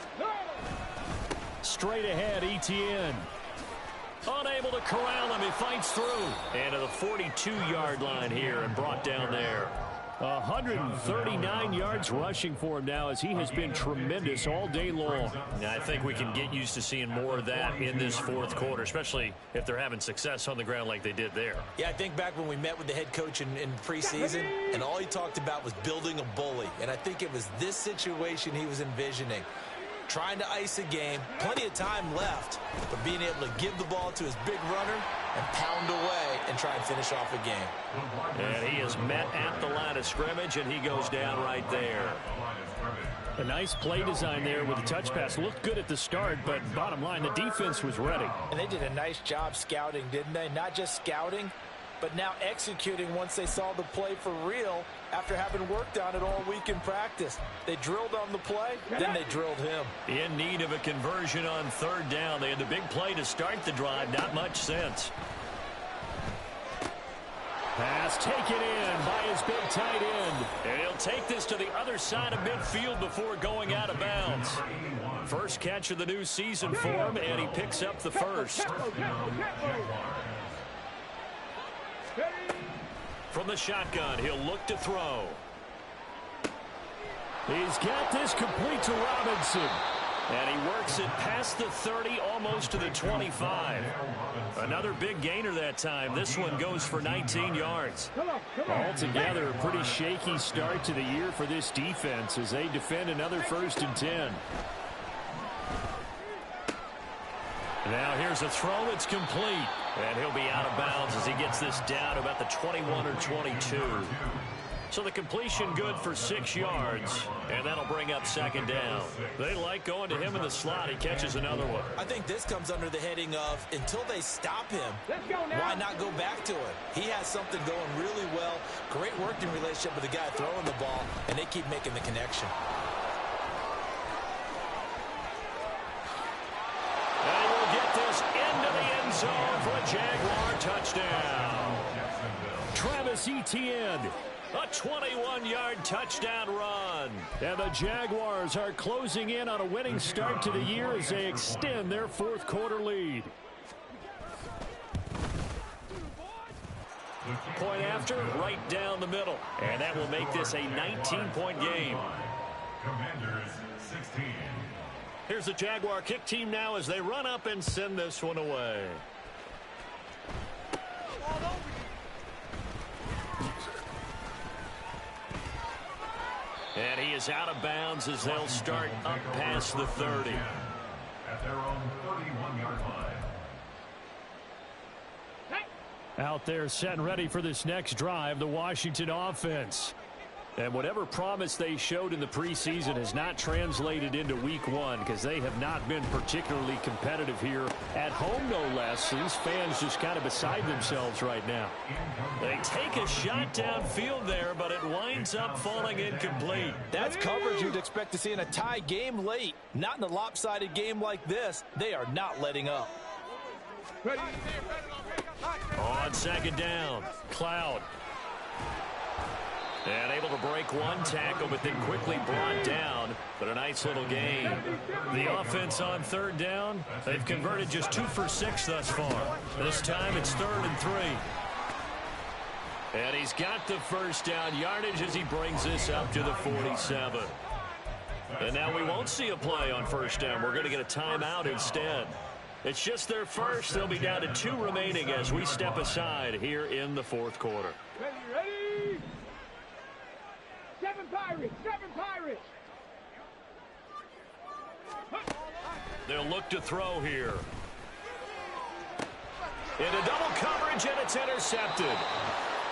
[SPEAKER 1] Straight ahead, ETN. Unable to corral him. He fights through. And to the 42-yard line here and brought down there. 139 yards rushing for him now as he has been tremendous all day long. Now, I think we can get used to seeing more of that in this 4th quarter, especially if they're having success on the ground like they did there.
[SPEAKER 2] Yeah, I think back when we met with the head coach in preseason, and all he talked about was building a bully. And I think it was this situation he was envisioning. Trying to ice a game, plenty of time left, but being able to give the ball to his big runner and pound away and try and finish off a game.
[SPEAKER 1] And he is met at the line of scrimmage, and he goes down right there. A nice play design there with the touch pass. Looked good at the start, but bottom line, the defense was ready.
[SPEAKER 2] And they did a nice job scouting, didn't they? Not just scouting, but now executing once they saw the play for real after having worked on it all week in practice. They drilled on the play, then they drilled him.
[SPEAKER 1] In need of a conversion on 3rd down. They had the big play to start the drive. Not much sense. Pass taken in by his big tight end. And he'll take this to the other side of midfield before going out of bounds. First catch of the new season for him, and he picks up the first. From the shotgun, he'll look to throw. He's got this complete to Robinson. And he works it past the 30, almost to the 25. Another big gainer that time. This one goes for 19 yards. Altogether, a pretty shaky start to the year for this defense as they defend another 1st and 10. Now here's a throw. It's complete. And he'll be out of bounds as he gets this down about the 21 or 22. So the completion good for 6 yards, and that'll bring up 2nd down. They like going to him in the slot. He catches another one.
[SPEAKER 2] I think this comes under the heading of until they stop him, why not go back to it? He has something going really well. Great working relationship with the guy throwing the ball, and they keep making the connection.
[SPEAKER 1] And we'll get this into the end zone for a Jaguar touchdown. Travis Etienne. A 21-yard touchdown run. And the Jaguars are closing in on a winning start to the year as they extend their 4th quarter lead. Point after, right down the middle. And that will make this a 19-point game.
[SPEAKER 4] Commanders 16.
[SPEAKER 1] Here's the Jaguar kick team now as they run up and send this one away. And he is out of bounds as they'll start up past the 30.
[SPEAKER 4] At their own 31-yard line.
[SPEAKER 5] Out there set and ready for this next drive, the Washington offense. And whatever promise they showed in the preseason has not translated into week 1 because they have not been particularly competitive here at home, no less. These fans just kind of beside themselves right now.
[SPEAKER 1] They take a shot downfield there, but it winds up falling incomplete.
[SPEAKER 2] That's coverage you'd expect to see in a tie game late. Not in a lopsided game like this. They are not letting up.
[SPEAKER 1] On 2nd down, Cloud. And able to break one tackle, but then quickly brought down. But a nice little gain. The offense on 3rd down, they've converted just 2 for 6 thus far. This time it's 3rd and 3. And he's got the first down yardage as he brings this up to the 47. And now we won't see a play on 1st down. We're going to get a timeout instead. It's just their first. They'll be down to 2 remaining as we step aside here in the fourth quarter.
[SPEAKER 3] Ready? 7 Pirates, 7 Pirates.
[SPEAKER 1] They'll look to throw here. Into double coverage, and it's intercepted.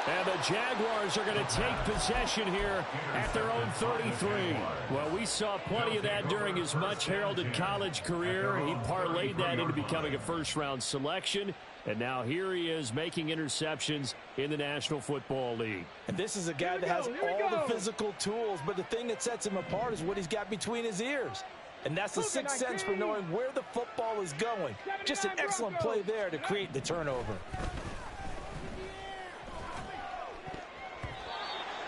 [SPEAKER 1] And the Jaguars are going to take possession here at their own 33. Well, we saw plenty of that during his much-heralded college career. He parlayed that into becoming a first-round selection. And now here he is making interceptions in the National Football League.
[SPEAKER 2] And this is a guy that has all the physical tools, but the thing that sets him apart is what he's got between his ears. And that's the sixth sense for knowing where the football is going. Just an excellent play there to create the turnover.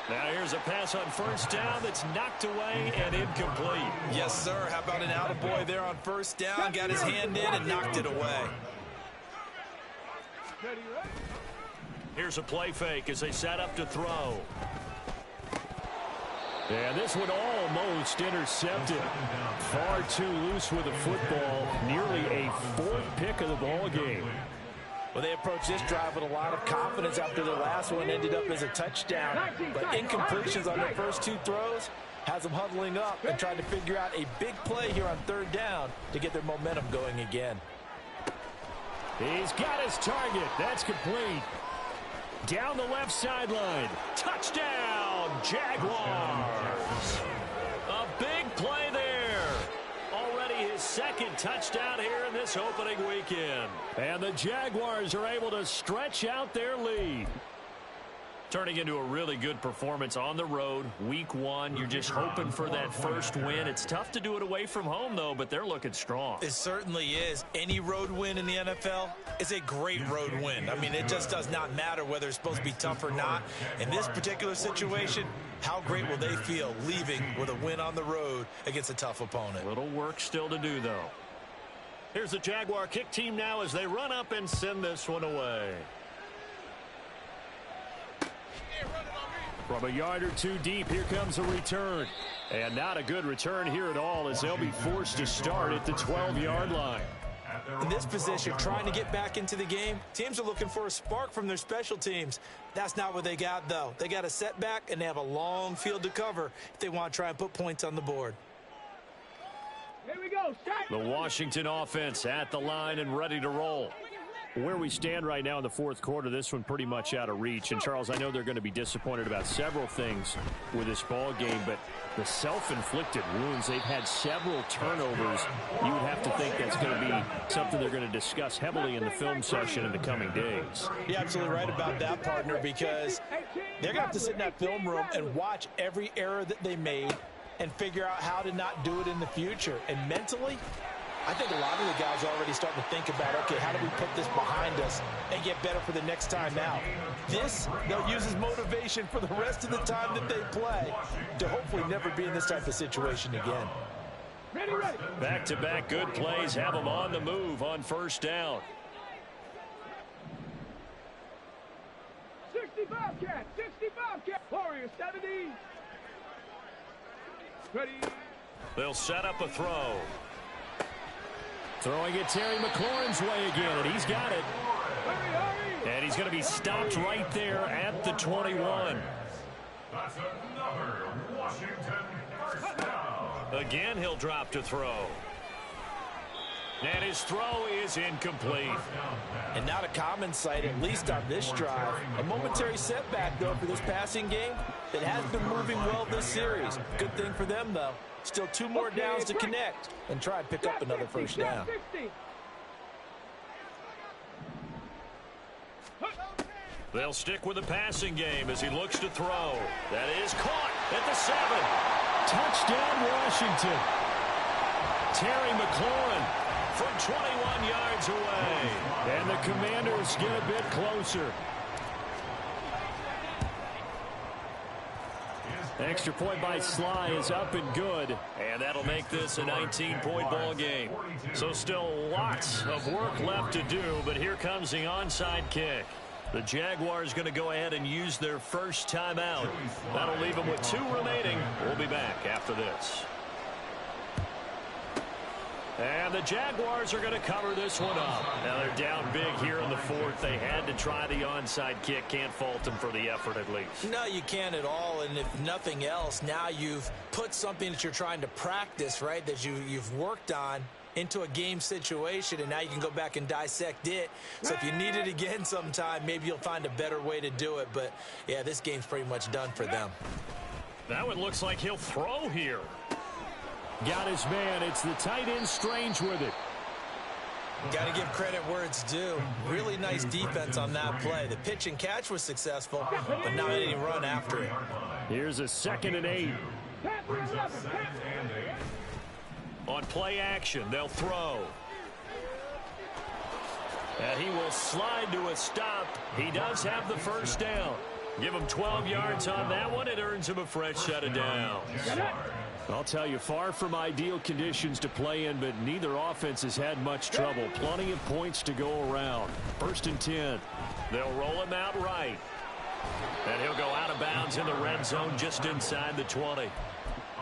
[SPEAKER 1] Now here's a pass on first down that's knocked away and incomplete.
[SPEAKER 2] Yes, sir. How about an attaboy there on first down? Got his hand in and knocked it away.
[SPEAKER 1] Here's a play fake as they set up to throw. And this one almost intercepted. Far too loose with the football. Nearly a 4th pick of the ball game.
[SPEAKER 2] Well, they approached this drive with a lot of confidence after the last one ended up as a touchdown. But incompletions on their first 2 throws has them huddling up and trying to figure out a big play here on 3rd down to get their momentum going again.
[SPEAKER 1] He's got his target. That's complete. Down the left sideline. Touchdown, Jaguars. A big play there. Already his 2nd touchdown here in this opening weekend. And the Jaguars are able to stretch out their lead. Turning into a really good performance on the road. Week 1, you're just hoping for that first win. It's tough to do it away from home, though, but they're looking strong.
[SPEAKER 2] It certainly is. Any road win in the NFL is a great road win. I mean, it just does not matter whether it's supposed to be tough or not. In this particular situation, how great will they feel leaving with a win on the road against a tough opponent?
[SPEAKER 1] Little work still to do, though. Here's the Jaguar kick team now as they run up and send this one away. From a yard or 2 deep, here comes a return. And not a good return here at all as they'll be forced to start at the 12-yard line.
[SPEAKER 2] In this position, trying to get back into the game, teams are looking for a spark from their special teams. That's not what they got, though. They got a setback, and they have a long field to cover if they want to try and put points on the board.
[SPEAKER 3] Here we go.
[SPEAKER 1] The Washington offense at the line and ready to roll. Where we stand right now in the fourth quarter, this one pretty much out of reach. And, Charles, I know they're going to be disappointed about several things with this ball game, but the self-inflicted wounds, they've had several turnovers. You would have to think that's going to be something they're going to discuss heavily in the film session in the coming days.
[SPEAKER 2] You're absolutely right about that, partner, because they're going to have to sit in that film room and watch every error that they made and figure out how to not do it in the future. And mentally, I think a lot of the guys are already starting to think about, okay, how do we put this behind us and get better for the next time out? This, they'll use as motivation for the rest of the time that they play to hopefully never be in this type of situation again.
[SPEAKER 3] Ready, ready.
[SPEAKER 1] Back-to-back good plays have them on the move on first down.
[SPEAKER 3] 65 cat, 65 cat. Warriors 70. Ready.
[SPEAKER 1] They'll set up a throw. Throwing it Terry McLaurin's way again, and he's got it.
[SPEAKER 3] Hurry, hurry.
[SPEAKER 1] And he's going to be stopped right there at the 21.
[SPEAKER 4] That's another Washington first down.
[SPEAKER 1] Again, he'll drop to throw. And his throw is incomplete.
[SPEAKER 2] And not a common sight, at least on this drive. A momentary setback, though, for this passing game that has been moving well this series. Good thing for them, though. Still 2 more downs to connect and try and pick up another first down.
[SPEAKER 1] They'll stick with the passing game as he looks to throw. That is caught at the 7. Touchdown, Washington. Terry McLaurin from 21 yards away. And the Commanders get a bit closer. Extra point by Sly is up and good. And that'll make this a 19-point ball game. So still lots of work left to do, but here comes the onside kick. The Jaguars going to go ahead and use their first timeout. That'll leave them with 2 remaining. We'll be back after this. And the Jaguars are going to cover this one up. Now they're down big here in the fourth. They had to try the onside kick. Can't fault them for the effort at least.
[SPEAKER 7] No, you can't at all. And if nothing else, now you've put something that you're trying to practice, right, that you've worked on into a game situation, and now you can go back and dissect it. So if you need it again sometime, maybe you'll find a better way to do it. But, yeah, this game's pretty much done for them.
[SPEAKER 1] That one looks like he'll throw here.
[SPEAKER 5] Got his man. It's the tight end Strange with it.
[SPEAKER 7] Got to give credit where it's due. Really nice defense on that play. The pitch and catch was successful, but not any run after it.
[SPEAKER 5] Here's a 2nd and 8.
[SPEAKER 1] On play action, they'll throw. And he will slide to a stop. He does have the first down. Give him 12 yards on that one. It earns him a fresh set of downs.
[SPEAKER 5] I'll tell you, far from ideal conditions to play in, but neither offense has had much trouble. Plenty of points to go around. 1st and 10.
[SPEAKER 1] They'll roll him out right. And he'll go out of bounds in the red zone just inside the 20.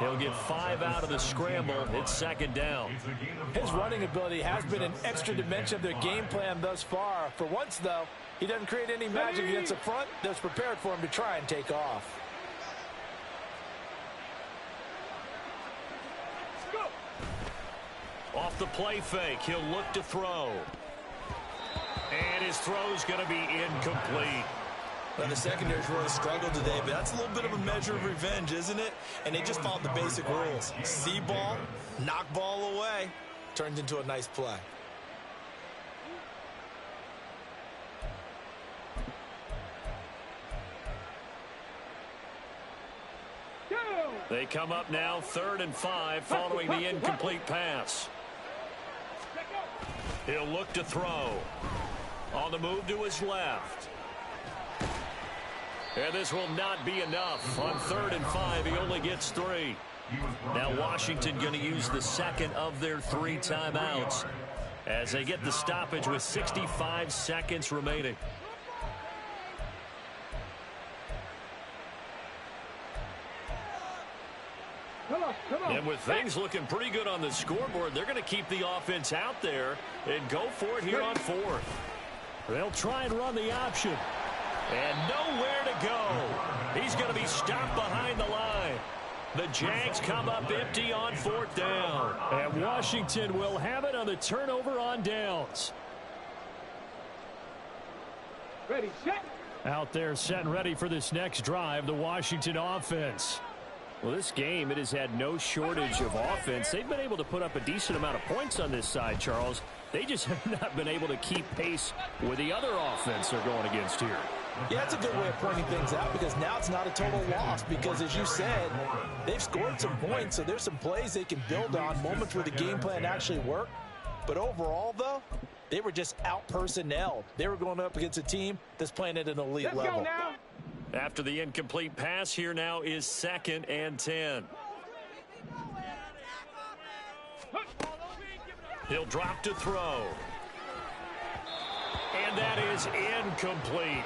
[SPEAKER 1] He'll get 5 out of the scramble. It's 2nd down.
[SPEAKER 2] His running ability has been an extra dimension of their game plan thus far. For once, though, he doesn't create any magic against the front that's prepared for him to try and take off.
[SPEAKER 1] Off the play fake, he'll look to throw. And his throw's going to be incomplete.
[SPEAKER 7] Well, the secondary's really struggled today, but that's a little bit of a measure of revenge, isn't it? And they just followed the basic rules. See ball, knock ball away. Turned into a nice play.
[SPEAKER 1] They come up now 3rd and 5 following the incomplete pass. He'll look to throw. On the move to his left. And this will not be enough. On 3rd and 5, he only gets 3. Now Washington going to use the 2nd of their 3 timeouts as they get the stoppage with 65 seconds remaining. And with things looking pretty good on the scoreboard, they're going to keep the offense out there and go for it here on 4th.
[SPEAKER 5] They'll try and run the option.
[SPEAKER 1] And nowhere to go. He's going to be stopped behind the line. The Jags come up empty on 4th down.
[SPEAKER 5] And Washington will have it on the turnover on downs.
[SPEAKER 3] Ready, set.
[SPEAKER 5] Out there set and ready for this next drive, the Washington offense. Well, this game, it has had no shortage of offense. They've been able to put up a decent amount of points on this side, Charles. They just have not been able to keep pace with the other offense they're going against here.
[SPEAKER 7] Yeah, that's a good way of pointing things out because now it's not a total loss because, as you said, they've scored some points, so there's some plays they can build on, moments where the game plan actually worked. But overall, though, they were just out-personnelled. They were going up against a team that's playing at an elite level.
[SPEAKER 1] After the incomplete pass, here now is 2nd and 10. He'll drop to throw. And that is incomplete.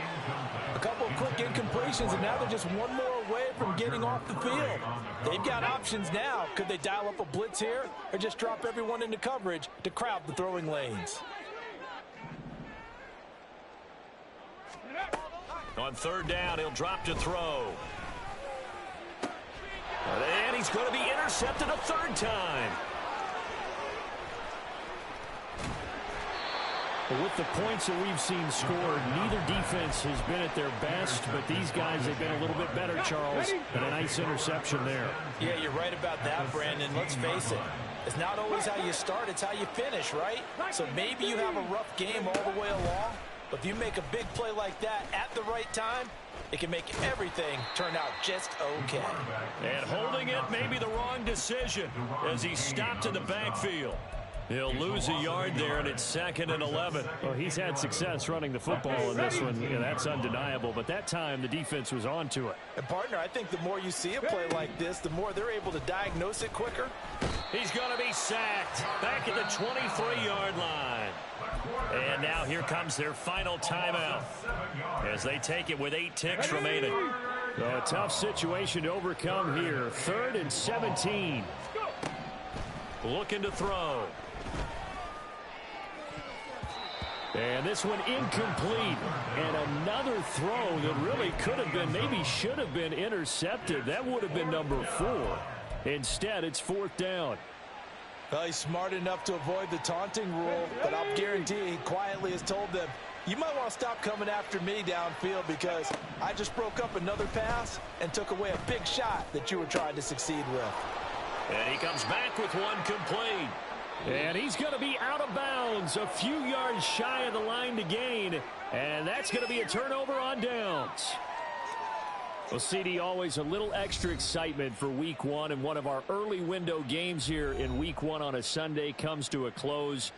[SPEAKER 2] A couple of quick incompletions, and now they're just one more away from getting off the field. They've got options now. Could they dial up a blitz here or just drop everyone into coverage to crowd the throwing lanes?
[SPEAKER 1] On 3rd down, he'll drop to throw. And he's going to be intercepted a 3rd time.
[SPEAKER 5] With the points that we've seen scored, neither defense has been at their best, but these guys have been a little bit better, Charles, and a nice interception there.
[SPEAKER 7] Yeah, you're right about that, Brandon. Let's face it. It's not always how you start, it's how you finish, right? So maybe you have a rough game all the way along, but if you make a big play like that at the right time, it can make everything turn out just okay.
[SPEAKER 1] And holding it may be the wrong decision as he's stopped in the backfield. He'll lose a yard there, and it's 2nd and 11.
[SPEAKER 5] Well, he's had success running the football in this one. Yeah, that's undeniable. But that time, the defense was on to it.
[SPEAKER 2] And, partner, I think the more you see a play like this, the more they're able to diagnose it quicker.
[SPEAKER 1] He's going to be sacked back at the 23-yard line. And now here comes their final timeout as they take it with 8 ticks remaining.
[SPEAKER 5] A tough situation to overcome here. 3rd and 17.
[SPEAKER 1] Looking to throw.
[SPEAKER 5] And this one incomplete. And another throw that really could have been, maybe should have been intercepted. That would have been number 4. Instead, it's 4th down.
[SPEAKER 2] Well, he's smart enough to avoid the taunting rule, but I'll guarantee he quietly has told them, you might want to stop coming after me downfield because I just broke up another pass and took away a big shot that you were trying to succeed with.
[SPEAKER 1] And he comes back with one complete.
[SPEAKER 5] And he's going to be out of bounds, a few yards shy of the line to gain. And that's going to be a turnover on downs. Well, CD, always a little extra excitement for Week 1, and one of our early window games here in Week 1 on a Sunday comes to a close.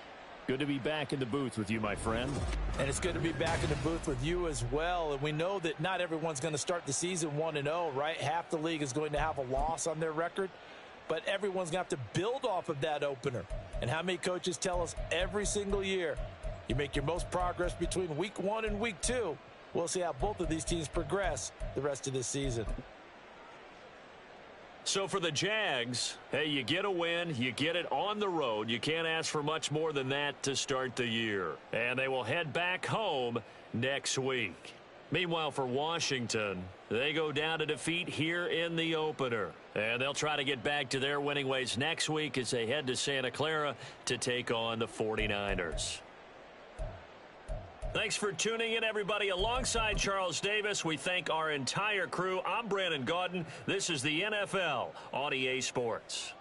[SPEAKER 5] Good to be back in the booth with you, my friend.
[SPEAKER 2] And it's good to be back in the booth with you as well. And we know that not everyone's going to start the season 1-0, right? Half the league is going to have a loss on their record. But everyone's going to have to build off of that opener. And how many coaches tell us every single year, you make your most progress between Week 1 and Week 2. We'll see how both of these teams progress the rest of this season.
[SPEAKER 1] So for the Jags, hey, you get a win, you get it on the road. You can't ask for much more than that to start the year. And they will head back home next week. Meanwhile, for Washington, they go down to defeat here in the opener. And they'll try to get back to their winning ways next week as they head to Santa Clara to take on the 49ers. Thanks for tuning in, everybody. Alongside Charles Davis, we thank our entire crew. I'm Brandon Gaudin. This is the NFL on EA Sports.